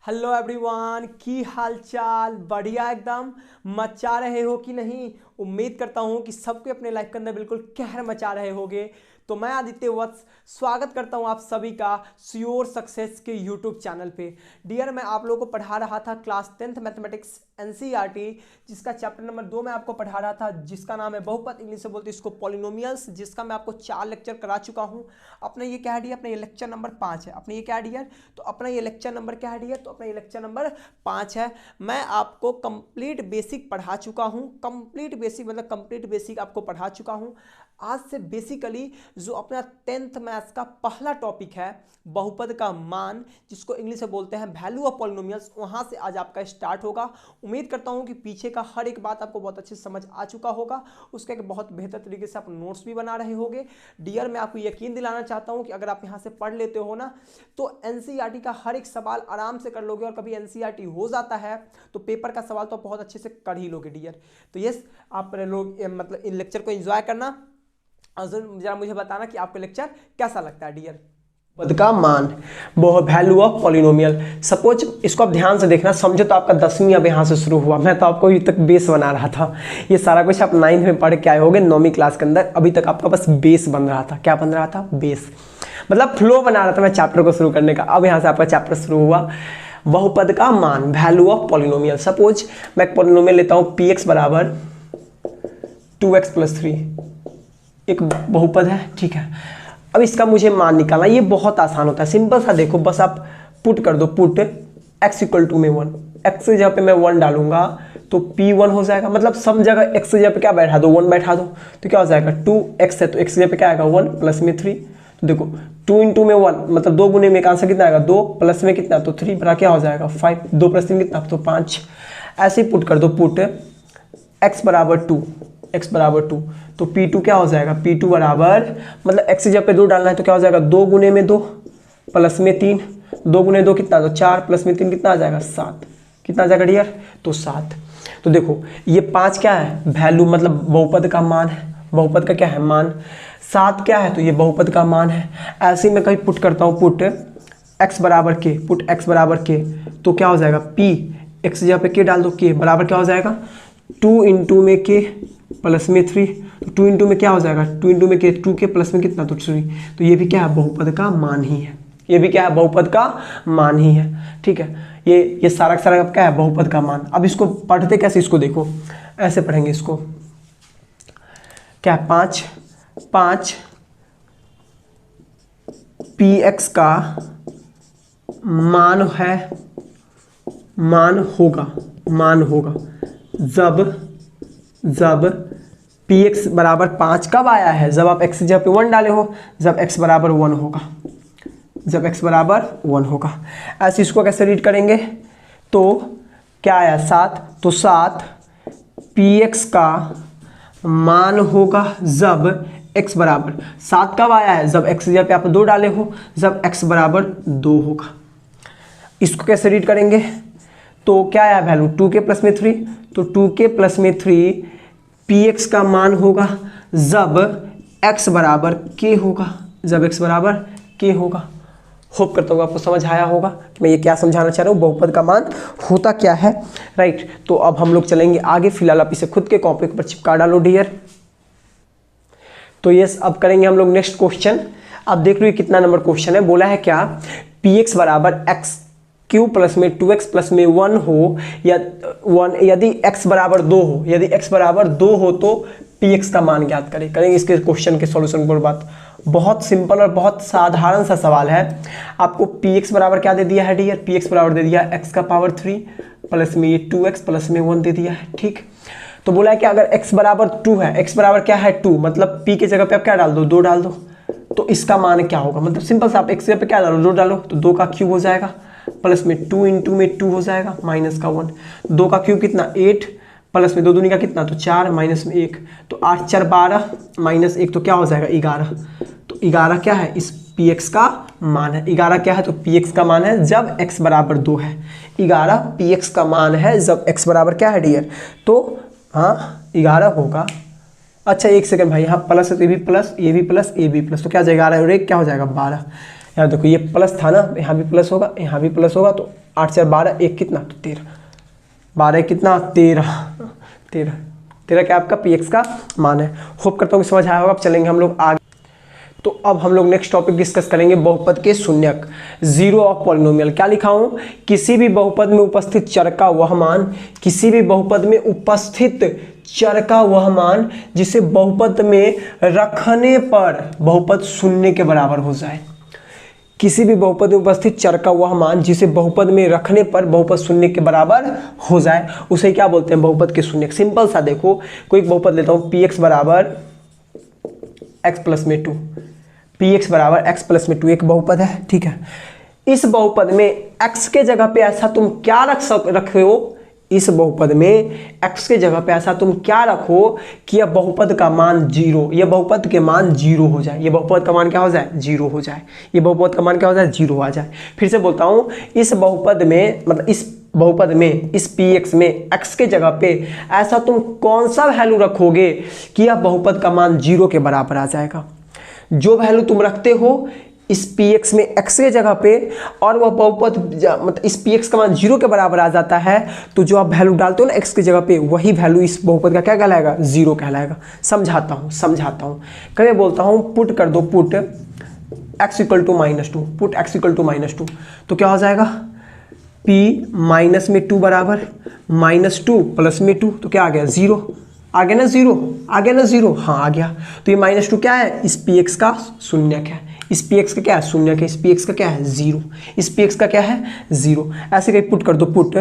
Hello everyone, की हाल चाल? बढ़िया एकदम। मचा रहे हो कि नहीं? उम्मीद करता हूँ कि सबके अपने लाइफ के अंदर बिल्कुल कहर मचा रहे होगे। तो मैं आदित्य वत्स स्वागत करता हूँ आप सभी का श्योर सक्सेस के यूट्यूब चैनल पे। डियर, मैं आप लोगों को पढ़ा रहा था क्लास 10th मैथमेटिक्स एनसीईआरटी, जिसका चैप्टर नंबर 2 में आपको पढ़ा रहा था, जिसका नाम है बहुपद, इंग्लिश से बोलते हैं इसको पॉलिनोमियल्स, जिसका मैं आपको 4 लेक्चर करा चुका हूँ। अपना ये क्या है डियर? अपना ये लेक्चर नंबर 5 है। अपना ये क्या है डियर? तो अपना ये लेक्चर नंबर क्या है डियर? तो अपना ये लेक्चर नंबर 5 है। मैं आपको कंप्लीट बेसिक पढ़ा चुका हूँ। कंप्लीट बेसिक मतलब कंप्लीट बेसिक आपको पढ़ा चुका हूँ। आज से बेसिकली जो अपना 10th मैथ्स का पहला टॉपिक है, बहुपद का मान, जिसको इंग्लिश में बोलते हैं वैल्यू ऑफ पॉलिनोमियल्स, वहां से आज आपका स्टार्ट होगा। उम्मीद करता हूं कि पीछे का हर एक बात आपको बहुत अच्छे से समझ आ चुका होगा। उसका एक बहुत बेहतर तरीके से आप नोट्स भी बना रहे होंगे। डियर, मैं आपको यकीन दिलाना चाहता हूं कि अगर आप यहां से पढ़ लेते हो ना, तो एनसीईआरटी का हर एक सवाल आराम से कर लोगे। और कभी एनसीईआरटी हो जाता है तो पेपर का सवाल तो आप बहुत अच्छे से कर ही लोगे डियर। तो यस, आप लोग मतलब इन लेक्चर को एंजॉय करना। जरा मुझे बताना कि आपको लेक्चर कैसा लगता है डियर। पद का मान, वो वैल्यू ऑफ पॉलिनोमियल। सपोज इसको आप ध्यान से देखना, समझो तो आपका 10वीं अब यहाँ से शुरू हुआ। मैं तो आपको अभी तक बेस बना रहा था। ये सारा कुछ आप 9th में पढ़ के आए होगे, 9वीं क्लास के अंदर। अभी तक आपका बस बेस बन रहा था। क्या बन रहा था? बेस, मतलब फ्लो बना रहा था मैं चैप्टर को शुरू करने का। अब यहाँ से आपका चैप्टर शुरू हुआ, बहुपद का मान, वैल्यू ऑफ पॉलिनोमियल। सपोज मैं एक पॉलिनोमियल लेता हूँ, पी एक्स बराबर 2x+3, एक बहुपद है, ठीक है। अब इसका मुझे मान निकालना, ये बहुत आसान होता है, सिंपल सा। देखो बस आप पुट कर दो, पुट x = में 1, x की जगह पे मैं 1 डालूंगा तो p1 हो जाएगा। मतलब सब जगह x की जगह पे क्या बैठा दो? 1 बैठा दो, तो क्या हो जाएगा? 2x है तो x की जगह पे क्या आएगा? 1 प्लस में 3। तो देखो 2 × में 1 मतलब 2 गुने में, एक आंसर कितना आएगा? 2 प्लस में कितना? तो 3 बड़ा क्या हो जाएगा? 5। 2 + 3 कितना? तो 5। ऐसे ही पुट कर दो, पुट x बराबर 2, x बराबर 2, तो P2 क्या हो जाएगा? P2 बराबर, मतलब x की जगह पे 2 डालना है तो क्या हो जाएगा? 2 गुने में 2 प्लस में 3, 2 गुने 2 कितना? तो 4 प्लस में 3 कितना आ जाएगा? 7। कितना आ जाएगा डियर? तो 7। तो देखो ये 5 क्या है? वैल्यू, मतलब बहुपद का मान है। बहुपद का क्या है? मान। 7 क्या है? तो ये बहुपद का मान है। ऐसे ही मैं कहीं पुट करता हूँ, पुट x बराबर k, पुट x बराबर k, तो क्या हो जाएगा? P x की जगह पे k डाल दो, k बराबर क्या हो जाएगा? 2 × में k प्लस में 3, तो 2 × में क्या हो जाएगा? 2 × में k, 2k प्लस में कितना? तो 3। तो ये भी क्या है? बहुपद का मान ही है। ये भी क्या है? बहुपद का मान ही है, ठीक है। ये सारा का सारा क्या है? बहुपद का मान। अब इसको पढ़ते कैसे? इसको देखो, ऐसे पढ़ेंगे इसको। क्या है? 5 px का मान है, मान होगा जब px बराबर 5 कब आया है? जब आप x की जगह पे 1 डाले हो, जब x बराबर 1 होगा, जब x बराबर 1 होगा। ऐसे इसको कैसे रीड करेंगे? तो क्या आया? 7, तो 7 px का मान होगा जब x बराबर, 7 कब आया है? जब x की जगह पे आप 2 डाले हो, जब x बराबर 2 होगा। इसको कैसे रीड करेंगे? तो क्या आया वैल्यू? 2k प्लस में 3, तो 2k प्लस में 3 px का मान होगा जब x बराबर k होगा, जब x बराबर k होगा। होप करता हूँ आपको समझ आया होगा कि मैं ये क्या समझाना चाह रहा हूँ, बहुपद का मान होता क्या है, राइट। तो अब हम लोग चलेंगे आगे। फिलहाल आप इसे खुद के कॉपी पर चिपका डालो डियर। तो यस, अब करेंगे हम लोग नेक्स्ट क्वेश्चन। अब देख लो कितना नंबर क्वेश्चन है। बोला है क्या? px बराबर x³ प्लस में 2x प्लस में 1 हो, या 1, यदि x बराबर 2 हो, यदि x बराबर 2 हो तो px का मान ज्ञात करें। करेंगे इसके क्वेश्चन के सॉल्यूशन पर बात। बहुत सिंपल और बहुत साधारण सा सवाल है। आपको px बराबर क्या दे दिया है डियर? px बराबर दे दिया x का पावर 3 प्लस में ये 2x प्लस में 1 दे दिया है, ठीक। तो बोला है कि अगर x बराबर 2 है, x बराबर क्या है? 2, मतलब p की जगह पे आप क्या डाल दो? 2 डाल दो। तो इसका मान क्या होगा? मतलब सिंपल सा, आप x की जगह पे क्या डालो? 2 डालो, तो 2 का क्यूब हो जाएगा, प्लस में 2 × में 2 हो जाएगा, माइनस का 1। 2 का क्यूब कितना? 8, प्लस में 2 दूनी का कितना? तो 4, माइनस में 1, तो 8 4 12, माइनस 1 तो क्या हो जाएगा? 11। तो 11 क्या है? इस px का मान है। 11 क्या है? तो px का मान है जब x बराबर 2 है। 11 px का मान है जब x बराबर क्या है डियर? तो हाँ 11 होगा। अच्छा एक सेकंड भाई, यहाँ प्लस है तो ये भी प्लस, ये भी प्लस, ये भी प्लस, तो क्या हो जाएगा? 11 और 1 क्या हो जाएगा? 12। यहाँ देखो ये प्लस था ना, यहाँ भी प्लस होगा, यहाँ भी प्लस होगा, तो 8 4 12 1 कितना, तो 13, 12 कितना 13, 13 13 क्या आपका पी एक्स का मान है। होप करता हूँ कि समझ आया होगा। अब चलेंगे हम लोग आगे। तो अब हम लोग नेक्स्ट टॉपिक डिस्कस करेंगे बहुपद के शून्यक, जीरो ऑफ पॉलिनोमियल। क्या लिखा हूं, किसी भी बहुपद में उपस्थित चर का वह मान, किसी भी बहुपद में उपस्थित चर का वह मान जिसे बहुपद में रखने पर बहुपद शून्य के बराबर हो जाए। किसी भी बहुपद में उपस्थित चर का वह मान जिसे बहुपद में रखने पर बहुपद शून्य के बराबर हो जाए, उसे क्या बोलते हैं, बहुपद के शून्यक। सिंपल सा देखो, कोई एक बहुपद लेता हूं, पी एक्स बराबर एक्स प्लस में 2, पी एक्स बराबर एक्स प्लस में 2 एक बहुपद है, ठीक है। इस बहुपद में x के जगह पे ऐसा तुम क्या रखे हो, इस बहुपद में x के जगह पे ऐसा तुम क्या रखो कि यह बहुपद का मान 0, यह बहुपद के मान 0 हो जाए, यह बहुपद का मान क्या हो जाए, 0 हो जाए, यह बहुपद का मान क्या हो जाए, 0 आ जाए। फिर से बोलता हूं, इस बहुपद में मतलब इस बहुपद में इस px में x के जगह पे ऐसा तुम कौन सा वैल्यू रखोगे कि यह बहुपद का मान 0 के बराबर आ जाएगा। जो वैल्यू तुम रखते हो इस px में x के जगह पे और वह बहुपद मतलब इस px का मान 0 के बराबर आ जाता है, तो जो आप वैल्यू डालते हो ना x की जगह पे, वही वैल्यू इस बहुपद का क्या कहलाएगा, 0 कहलाएगा। समझाता हूँ कभी बोलता हूँ पुट कर दो, put x equal to -2, put x equal to -2, तो क्या हो जाएगा, p माइनस में 2 बराबर -2 प्लस में 2, तो क्या आ गया 0, आ गया ना 0, आ गया ना 0, हाँ आ गया। तो ये -2 क्या है, इस px का शून्यक है, इस px का क्या है, शून्यक है, इस px का क्या है 0, इस px का क्या है 0। ऐसे कहीं पुट कर दो, पुट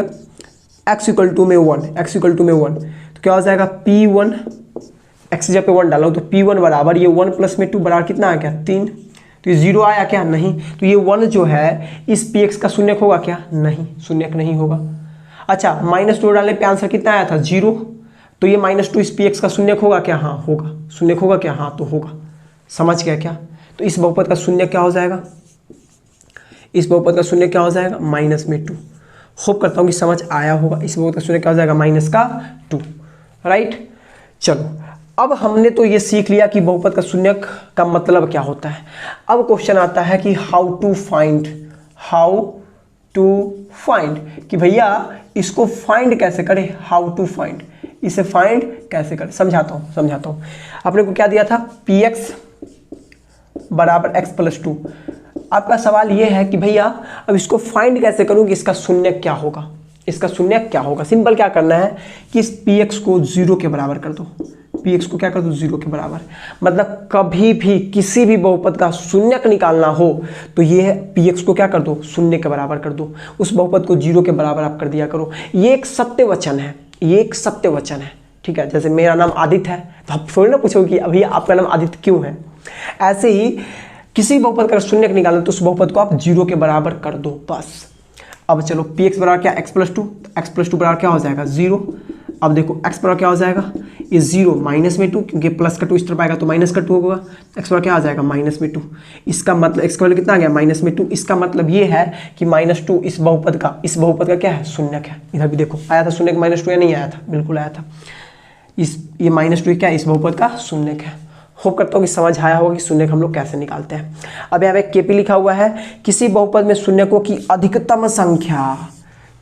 x इक्वल टू में 1, x इक्वल टू में 1, तो क्या हो जाएगा p1, x जब पे 1 डाला तो p1 बराबर ये 1 प्लस में 2 बराबर कितना आ गया 3, तो ये 0 आया क्या, नहीं। तो ये 1 जो है इस px का शून्यक होगा क्या, नहीं, शून्यक नहीं होगा। अच्छा -2 डालने पे आंसर कितना आया था 0, तो ये -2 इस px का शून्यक होगा क्या, हाँ होगा, शून्यक होगा क्या, हाँ तो होगा। समझ गया क्या, तो इस बहुपद का शून्यक क्या हो जाएगा, इस बहुपद का शून्यक क्या हो जाएगा -2। होप करता हूँ कि समझ आया होगा। इस बहुपद का शून्यक क्या हो जाएगा -2, राइट। चलो अब हमने तो ये सीख लिया कि बहुपद का शून्यक का मतलब क्या होता है। अब क्वेश्चन आता है कि हाउ टू फाइंड, कि भैया इसको फाइंड कैसे करें, हाउ टू फाइंड, इसे फाइंड कैसे करें। समझाता हूँ। आपने को क्या दिया था, px बराबर x प्लस 2। आपका सवाल ये है कि भैया अब इसको फाइंड कैसे करूँ कि इसका शून्यक क्या होगा, इसका शून्यक क्या होगा। सिंपल क्या करना है कि इस px को 0 के बराबर कर दो, px को क्या कर दो 0 के बराबर। मतलब कभी भी किसी भी बहुपद का शून्यक निकालना हो तो ये px को क्या कर दो, 0 के बराबर कर दो, उस बहुपद को 0 के बराबर आप कर दिया करो। ये एक सत्य वचन है, ये एक सत्य वचन है, ठीक है। जैसे मेरा नाम आदित्य है तो आप थोड़ी ना पूछोगे कि अभी आपका नाम आदित्य क्यों है। ऐसे ही किसी बहुपद का शून्यक निकालना तो उस बहुपद को आप 0 के बराबर कर दो, बस। अब चलो px बराबर क्या, x प्लस 2, x प्लस 2 बराबर क्या हो जाएगा 0। अब देखो x बराबर क्या हो जाएगा, ये 0 -2, क्योंकि प्लस का 2 इस तरफ आएगा तो माइनस का 2 होगा, x बराबर क्या आ जाएगा -2। इसका मतलब x का वैल्यू कितना आ गया -2। इसका मतलब ये है कि -2 इस बहुपद का क्या है, शून्यक है। इधर भी देखो आया था शून्यक -2 या नहीं आया था, बिल्कुल आया था। ये -2 क्या है, इस बहुपद का शून्यक है। होप करता हूँ कि समझ आया होगा कि शून्यक हम लोग कैसे निकालते हैं। अब यहाँ पे केपी लिखा हुआ है, किसी बहुपद में शून्यकों की अधिकतम संख्या,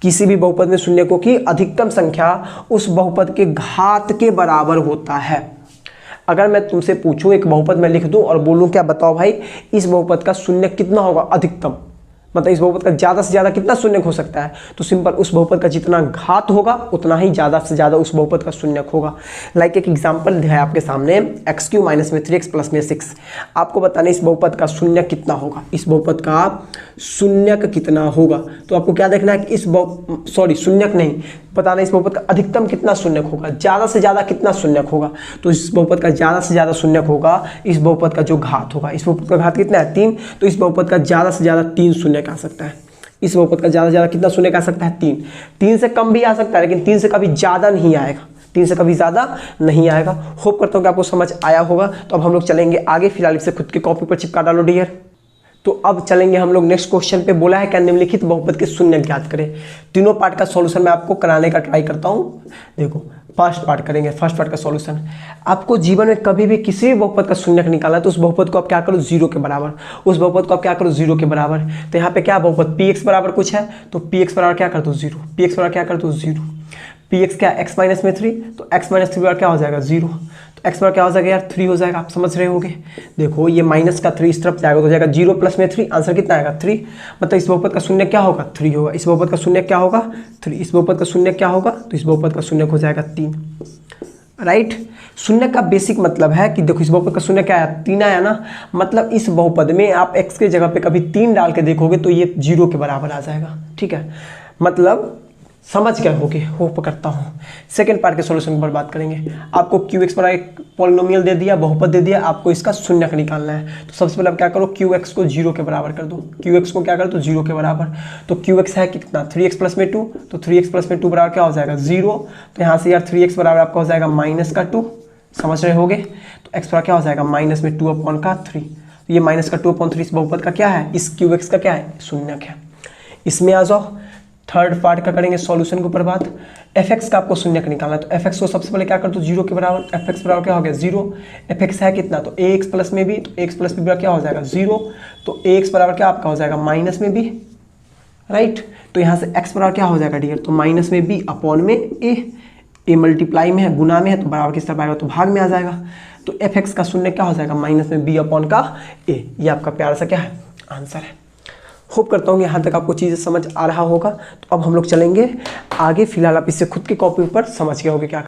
किसी भी बहुपद में शून्यकों की अधिकतम संख्या उस बहुपद के घात के बराबर होता है। अगर मैं तुमसे पूछूं, एक बहुपद में लिख दूं और बोलूं क्या बताओ भाई इस बहुपद का शून्यक कितना होगा, अधिकतम, मतलब इस बहुपद का ज़्यादा से ज़्यादा कितना शून्यक हो सकता है, तो सिंपल उस बहुपद का जितना घात होगा उतना ही ज़्यादा से ज़्यादा उस बहुपद का शून्यक होगा। लाइक एक एग्जांपल है आपके सामने, x³ माइनस में 3x प्लस में 6। आपको बताना इस बहुपद का शून्यक कितना होगा, इस बहुपद का शून्यक कितना होगा। तो आपको क्या देखना है कि शून्यक नहीं, बताना इस बहुपद का अधिकतम कितना शून्यक होगा, ज़्यादा से ज़्यादा कितना शून्यक होगा। तो इस बहुपद का ज़्यादा से ज़्यादा शून्यक होगा इस बहुपद का जो घात होगा। इस बहुपद का घात कितना है 3, तो इस बहुपद का ज़्यादा से ज़्यादा 3 शून्यक आ सकता है। इस बहुपद का ज़्यादा से ज़्यादा कितना शून्यक आ सकता है 3। 3 से कम भी आ सकता है लेकिन 3 से कभी ज़्यादा नहीं आएगा, 3 से कभी ज़्यादा नहीं आएगा। होप करता हूँ कि आपको समझ आया होगा। तो अब हम लोग चलेंगे आगे, फिलहाल इसे खुद की कॉपी पर चिपका डालो डियर। तो अब चलेंगे हम लोग नेक्स्ट क्वेश्चन पे। बोला है क्या, निम्नलिखित बहुपद के शून्यक ज्ञात करें। तीनों पार्ट का सॉल्यूशन मैं आपको कराने का ट्राई करता हूँ। देखो फर्स्ट पार्ट करेंगे, फर्स्ट पार्ट का सॉल्यूशन। आपको जीवन में कभी भी किसी भी बहुपद का शून्यक निकालना है तो उस बहुपद को आप क्या करो, जीरो के बराबर, उस बहुपद को आप क्या करो, जीरो के बराबर। तो यहाँ पे क्या बहुपद पी एक्स बराबर कुछ है, तो पी एक्स बराबर क्या कर दो, जीरो, पी एक्स बराबर क्या कर दो, जीरो। पी एक्स क्या, एक्स माइनस में 3, तो एक्स माइनस 3 बराबर क्या हो जाएगा, जीरो। तो एक्स बराबर क्या हो जाएगा यार, 3 हो जाएगा। आप समझ रहे होगे, देखो ये माइनस का 3 इस तरफ जाएगा तो हो जाएगा 0 प्लस में 3, आंसर कितना आएगा, 3। मतलब इस बहुपद का शून्य क्या होगा, 3 होगा। इस बहुपद का शून्य क्या होगा, 3। इस बहुपद का शून्य क्या होगा, तो इस बहुपद का शून्य हो जाएगा 3, राइट। शून्य का बेसिक मतलब है कि देखो इस बहुपद का शून्य क्या आया, 3 आया ना, मतलब इस बहुपद में आप x के जगह पे कभी 3 डाल के देखोगे तो ये 0 के बराबर आ जाएगा, ठीक है। मतलब समझ गए होगे, होप करता हूँ। सेकेंड पार्ट के सॉल्यूशन पर बात करेंगे। आपको क्यू एक्स बराबर एक पॉलिनोमियल दे दिया, बहुपद दे दिया, आपको इसका शून्यक निकालना है। तो सबसे पहले आप क्या करो, क्यू एक्स को 0 के बराबर कर दो। क्यू एक्स को क्या कर दो, 0 के बराबर। तो क्यू एक्स है कितना, 3x प्लस में 2, तो 3x प्लस में 2 बराबर क्या हो जाएगा, 0। तो यहाँ से यार 3x बराबर आपका हो जाएगा माइनस का 2, समझ रहे होगे। तो x बराबर क्या हो जाएगा, माइनस में 2 अपॉन का 3। तो ये माइनस का 2 अपॉन 3 इस बहुपद का क्या है, इस क्यू एक्स का क्या है, शून्यक है। इसमें आ जाओ, थर्ड पार्ट का करेंगे सॉल्यूशन के ऊपर बात। एफ एक्स का आपको शून्यक निकालना है, तो एफ एक्स को सबसे पहले क्या कर दो, 0 के बराबर। एफ एक्स बराबर क्या हो गया, 0। एफ एक्स है कितना, तो ए एक्स प्लस में भी, तो एक्स प्लस में भी क्या हो जाएगा, 0। तो ए एक्स बराबर क्या आपका हो जाएगा, माइनस में भी, राइट। तो यहाँ से एक्स बराबर क्या हो जाएगा डियर, तो माइनस में बी अपॉन में ए मल्टीप्लाई में है, गुना में है, तो बराबर किस तरफ आएगा, तो भाग में आ जाएगा। तो एफ एक्स का शून्य क्या हो जाएगा, माइनस में बी अपॉन का ए। ये आपका प्यारा सा क्या है, आंसर है। होप करता हूँ यहाँ तक आपको चीज़ें समझ आ रहा होगा। तो अब हम लोग चलेंगे आगे, फिलहाल आप इससे खुद की कॉपी पर समझ गए होगे क्या।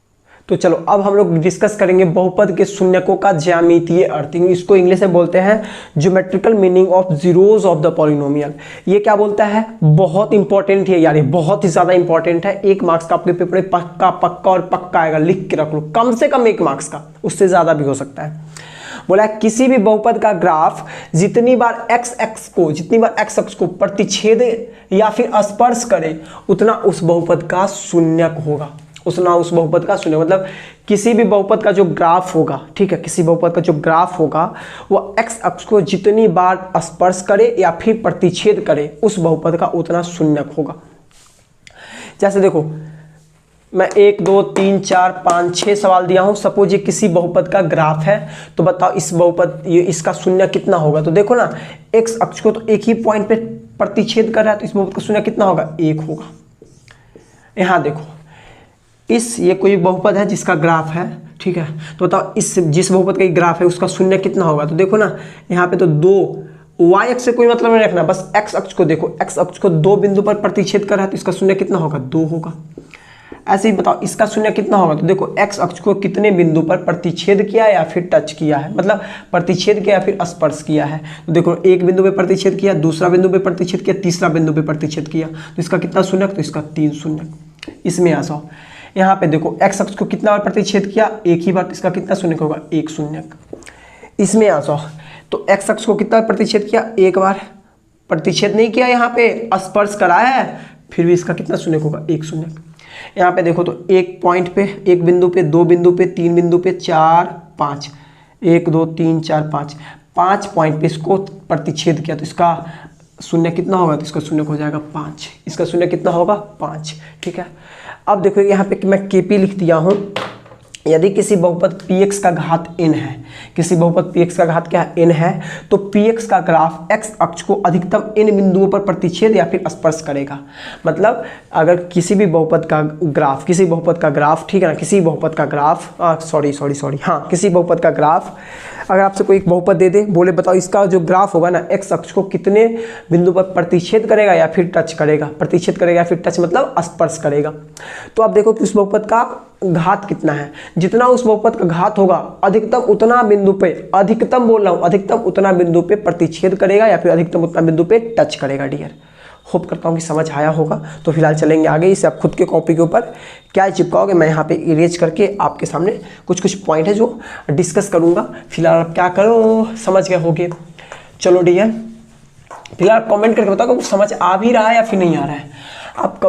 तो चलो अब हम लोग डिस्कस करेंगे बहुपद के शून्यकों का ज्यामितीय अर्थ। इसको इंग्लिश में बोलते हैं geometrical meaning of zeros of the polynomial. ये क्या बोलता है, बहुत इंपॉर्टेंट है यार, ये बहुत ही ज्यादा इंपॉर्टेंट है। 1 मार्क्स का आपके पेपर में पक्का पक्का और पक्का आएगा, लिख के रख लो, कम से कम 1 मार्क्स का, उससे ज्यादा भी हो सकता है। बोला किसी भी बहुपद का ग्राफ जितनी बार x अक्ष को प्रतिच्छेद या फिर स्पर्श करे उतना उस बहुपद का शून्यक होगा, उतना उस बहुपद का शून्य। मतलब किसी भी बहुपद का जो ग्राफ होगा, ठीक है, किसी बहुपद का जो ग्राफ होगा वो x अक्ष को जितनी बार स्पर्श करे या फिर प्रतिच्छेद करे उस बहुपद का उतना शून्यक होगा। जैसे देखो मैं 1 2 3 4 5 6 सवाल दिया हूं। सपोज ये किसी बहुपद का ग्राफ है, तो बताओ इस बहुपद ये इसका शून्य कितना होगा। तो देखो ना, x अक्ष को तो एक ही पॉइंट पे प्रतिच्छेद कर रहा है, तो इस बहुपद का शून्य कितना होगा, 1 होगा। यहाँ देखो ये कोई बहुपद है जिसका ग्राफ है, ठीक है, तो बताओ इस जिस बहुपद का ग्राफ है उसका शून्य कितना होगा। तो देखो ना यहाँ पे तो 2, y अक्ष से कोई मतलब नहीं रखना, बस x अक्ष को देखो, x अक्ष को 2 बिंदु पर प्रतिच्छेद कर रहा है तो इसका शून्य कितना होगा, 2 होगा। ऐसे ही बताओ इसका शून्य कितना होगा। तो देखो x अक्ष को कितने बिंदु पर प्रतिच्छेद किया या फिर टच किया है, मतलब प्रतिच्छेद किया या फिर स्पर्श किया है। तो देखो एक बिंदु पे प्रतिच्छेद किया, दूसरा बिंदु पे प्रतिच्छेद किया, तीसरा बिंदु पे प्रतिच्छेद किया, तो इसका कितना शून्यक, तो इसका 3 शून्यक। इसमें आ जाओ, यहाँ पे देखो x अक्ष को कितना बार प्रतिच्छेद किया, एक ही बार, तो इसका कितना शून्यक होगा, 1 शून्यक। इसमें आ जाओ, तो x अक्ष को कितना प्रतिच्छेद किया, एक बार, प्रतिच्छेद नहीं किया, यहाँ पे स्पर्श कराया है, फिर भी इसका कितना शून्यक होगा, 1 शून्यक। यहाँ पे देखो तो एक पॉइंट पे, एक बिंदु पे, 2 बिंदु पे, 3 बिंदु पे, 4 5, 1 2 3 4 5 पॉइंट पे इसको प्रतिच्छेद किया, तो इसका शून्य कितना होगा, तो इसका शून्य हो जाएगा 5, इसका शून्य कितना होगा, 5, ठीक है। अब देखो यहाँ पे मैं KP लिख दिया हूँ। यदि किसी बहुपद px का घात n है, किसी बहुपद px का घात क्या है, n है, तो px का ग्राफ x अक्ष को अधिकतम n बिंदुओं पर प्रतिच्छेद या फिर स्पर्श करेगा। मतलब अगर किसी भी बहुपद का ग्राफ, किसी बहुपद का ग्राफ, ठीक है ना, किसी बहुपद का ग्राफ, हाँ, किसी बहुपद का ग्राफ अगर आपसे कोई एक बहुपद दे दे, बोले बताओ इसका जो ग्राफ होगा ना, x अक्ष को कितने बिंदु पर प्रतिच्छेद करेगा या फिर टच करेगा, प्रतिच्छेद करेगा या फिर टच मतलब स्पर्श करेगा। तो आप देखो कि उस बहुपद का घात कितना है, जितना उस बहुपद का घात होगा अधिकतम उतना बिंदु पे, अधिकतम बोल रहा हूँ, अधिकतम उतना बिंदु पे प्रतिच्छेद करेगा या फिर अधिकतम उतना बिंदु पे टच करेगा डियर। होप करता हूँ कि समझ आया होगा। तो फिलहाल चलेंगे आगे, इसे आप खुद के कॉपी के ऊपर क्या चिपकाओगे, मैं यहाँ पे इरेज करके आपके सामने कुछ पॉइंट है जो डिस्कस करूँगा। फिलहाल आप क्या करो, समझ गए होगे। चलो डियर, फिलहाल कमेंट करके बताओ कि समझ आ भी रहा है या फिर नहीं आ रहा है। आप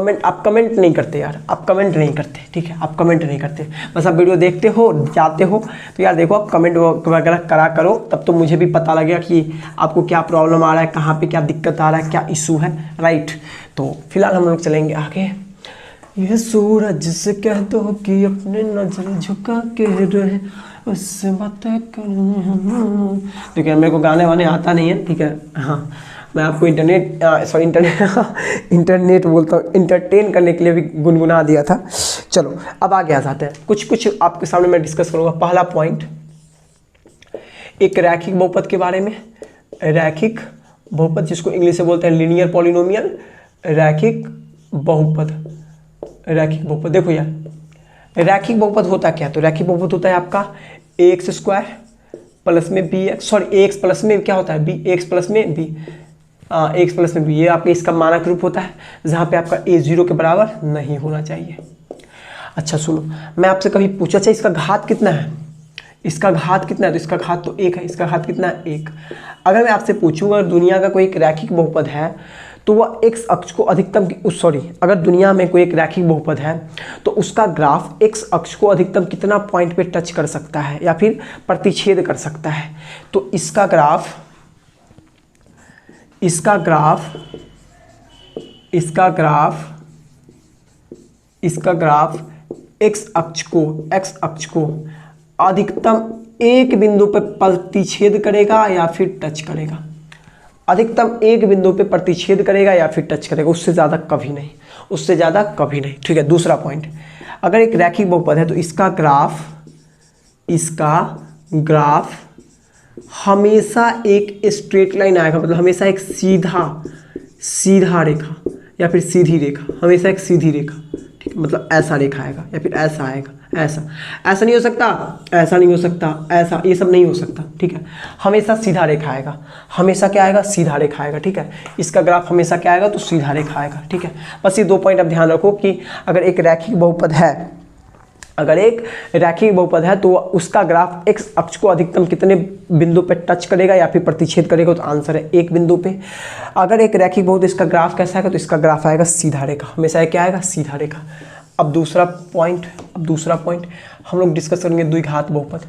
कमेंट नहीं करते यार, आप कमेंट नहीं करते, ठीक है, आप कमेंट नहीं करते, बस आप वीडियो देखते हो, जाते हो। तो यार देखो, आप कमेंट वगैरह करा करो, तब तो मुझे भी पता लगेगा कि आपको क्या प्रॉब्लम आ रहा है, कहाँ पे क्या दिक्कत आ रहा है, क्या इशू है, राइट। तो फिलहाल हम लोग चलेंगे आगे। ये सूरज से कह दो कि अपने नजर झुका के रहे, उससे बातें कर। देखिए मेरे को गाने वाने आता नहीं है, ठीक है। हाँ, मैं आपको इंटरनेट बोलता हूँ, इंटरटेन करने के लिए भी गुनगुना दिया था। चलो अब आगे आ जाते हैं, कुछ आपके सामने मैं डिस्कस करूँगा। पहला पॉइंट, एक रैखिक बहुपद के बारे में। रैखिक बहुपद जिसको इंग्लिश से बोलते हैं लीनियर पॉलिनोमियल, रैखिक बहुपद। रैखिक बहुपद देखो यार, रैखिक बहुपद होता क्या? तो रैखिक बहुपद होता है आपका एक्स स्क्वायर प्लस में b x, sorry x plus में क्या होता है बी, एक्स प्लस में बी, एक्स प्लस में बी, ये आपके इसका मानक रूप होता है जहाँ पे आपका ए 0 के बराबर नहीं होना चाहिए। अच्छा सुनो, मैं आपसे कभी पूछा चाहिए इसका घात कितना है, इसका घात कितना है? तो इसका घात तो 1 है, इसका घात कितना है? 1। अगर मैं आपसे पूछूंगा दुनिया का कोई एक रैखिक बहुपद है तो वह एक्स अक्ष को अधिकतम, सॉरी, अगर दुनिया में कोई एक रैखिक बहुपद है तो उसका ग्राफ एक्स अक्ष को अधिकतम कितना पॉइंट पे टच कर सकता है या फिर प्रतिच्छेद कर सकता है? तो इसका ग्राफ एक्स अक्ष को अधिकतम एक बिंदु पर प्रतिच्छेद करेगा या फिर टच करेगा। अधिकतम एक बिंदु पे प्रतिच्छेद करेगा या फिर टच करेगा, उससे ज़्यादा कभी नहीं, ठीक है। दूसरा पॉइंट, अगर एक रैखिक बहुपद है तो इसका ग्राफ हमेशा एक स्ट्रेट लाइन आएगा, मतलब हमेशा एक सीधा रेखा या फिर सीधी रेखा, हमेशा एक सीधी रेखा, ठीक है। मतलब ऐसा रेखा आएगा या फिर ऐसा आएगा, ऐसा नहीं हो सकता, ऐसा नहीं हो सकता, ऐसा, ये सब नहीं हो सकता, ठीक है। हमेशा सीधा रेखा आएगा, हमेशा क्या आएगा? सीधा रेखा आएगा, ठीक है। इसका ग्राफ हमेशा क्या आएगा? तो सीधा रेखा आएगा, ठीक है। बस ये 2 पॉइंट आप ध्यान रखो कि अगर एक रैखिक बहुपद है, तो उसका ग्राफ एक्स अक्ष को अधिकतम कितने बिंदु पे टच करेगा या फिर प्रतिच्छेद करेगा? तो आंसर है 1 बिंदु पे। अगर एक रैखिक बहुपद, इसका ग्राफ कैसा आएगा? तो इसका ग्राफ आएगा सीधा रेखा, हमेशा क्या आएगा? सीधा रेखा। अब दूसरा पॉइंट हम लोग डिस्कस करेंगे द्विघात बहुपद।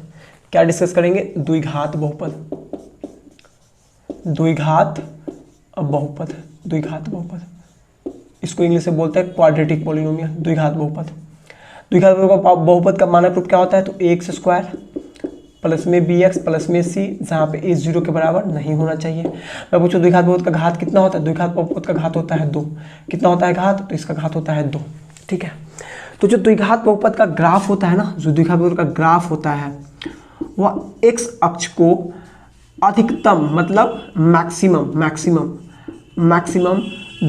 क्या डिस्कस करेंगे? द्विघात बहुपद, इसको इंग्लिश से बोलते हैं क्वाड्रेटिक पॉलिनोमियल, द्विघात बहुपद। द्विघात बहुपद का मानक रूप क्या होता है? तो एक्स स्क्वायर प्लस में बी एक्स प्लस में सी, जहाँ पे ए 0 के बराबर नहीं होना चाहिए। मैं पूछूं द्विघात बहुपद का घात कितना होता है? द्विघात बहुपद का घात होता है 2। कितना होता है घात? तो इसका घात होता है 2, ठीक है। तो जो द्विघात बहुपद का ग्राफ होता है ना, जो द्विघात बहुपद का ग्राफ होता है वह एक्स अक्ष को अधिकतम, मतलब मैक्सिमम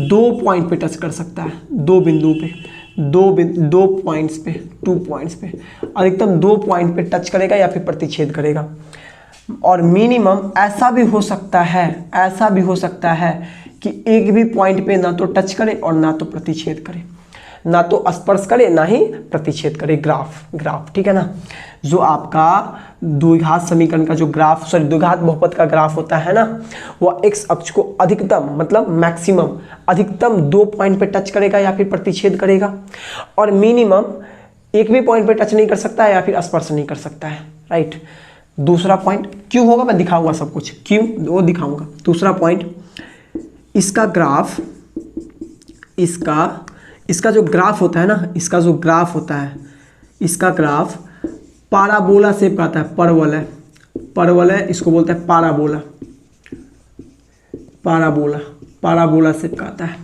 2 पॉइंट पे टच कर सकता है, 2 बिंदु पे, 2 पॉइंट्स पे, 2 पॉइंट्स पे अधिकतम 2 पॉइंट पे टच करेगा या फिर प्रतिच्छेद करेगा। और मिनिमम ऐसा भी हो सकता है कि एक भी पॉइंट पे ना तो टच करे और ना तो प्रतिच्छेद करे, ना तो स्पर्श करे ना ही प्रतिच्छेद करे। ग्राफ, ठीक है ना। जो आपका द्विघात समीकरण का जो ग्राफ, सॉरी द्विघात बहुपद का ग्राफ होता है ना, वो एक्स अक्ष को अधिकतम, मतलब मैक्सिमम, अधिकतम 2 पॉइंट पे टच करेगा या फिर प्रतिच्छेद करेगा, और मिनिमम एक भी पॉइंट पे टच नहीं कर सकता है या फिर स्पर्श नहीं कर सकता है, राइट। दूसरा पॉइंट क्यों होगा, मैं दिखाऊंगा सब कुछ, क्यों वो दिखाऊंगा। दूसरा पॉइंट, इसका ग्राफ, इसका जो ग्राफ होता है ना, इसका ग्राफ पाराबोला शेप का आता है, परवल है, इसको बोलते हैं पाराबोला शेप का आता है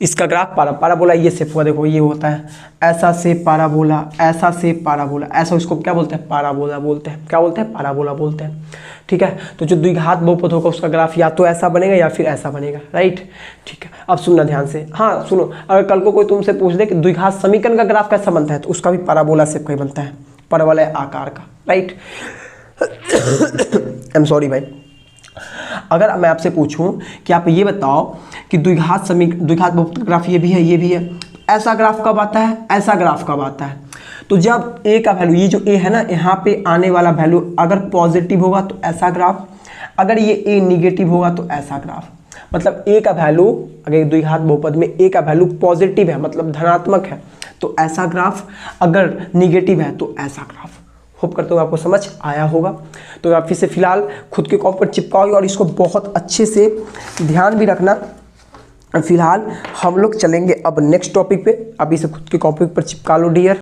इसका ग्राफ। पाराबोला ये शेप हुआ, देखो ये होता है ऐसा शेप पाराबोला, ऐसा शेप पाराबोला, ऐसा, इसको क्या बोलते हैं? पाराबोला बोलते हैं। क्या बोलते हैं? पाराबोला बोलते हैं, ठीक है। तो जो द्विघात बहुपद होगा उसका ग्राफ या तो ऐसा बनेगा या फिर ऐसा बनेगा, राइट, ठीक है। अब सुनना ध्यान से, हाँ सुनो, अगर कल को कोई तुमसे पूछ दे कि द्विघात समीकरण का ग्राफ कैसा बनता है, तो उसका भी पाराबोला शेप का ही बनता है, परवलय आकार का, राइट। आई एम सॉरी भाई। अगर मैं आपसे पूछूं कि आप ये बताओ कि द्विघात बहुपद ग्राफ ये भी है, ऐसा ग्राफ कब आता है, ऐसा ग्राफ कब आता है? तो जब ए का वैल्यू, ये जो ए है ना, यहाँ पे आने वाला वैल्यू अगर पॉजिटिव होगा तो ऐसा ग्राफ, अगर ये ए निगेटिव होगा तो ऐसा ग्राफ। मतलब ए का वैल्यू, अगर द्विघात बहुपद में ए का वैल्यू पॉजिटिव है, मतलब धनात्मक है, तो ऐसा ग्राफ, अगर निगेटिव है तो ऐसा ग्राफ। होप करते हो आपको समझ आया होगा। तो आप फिर से फिलहाल खुद के कॉपी पर चिपकाओगे और इसको बहुत अच्छे से ध्यान भी रखना, फिलहाल हम लोग चलेंगे अब नेक्स्ट टॉपिक पे। अभी से खुद के टॉपिक पर चिपका लो डियर।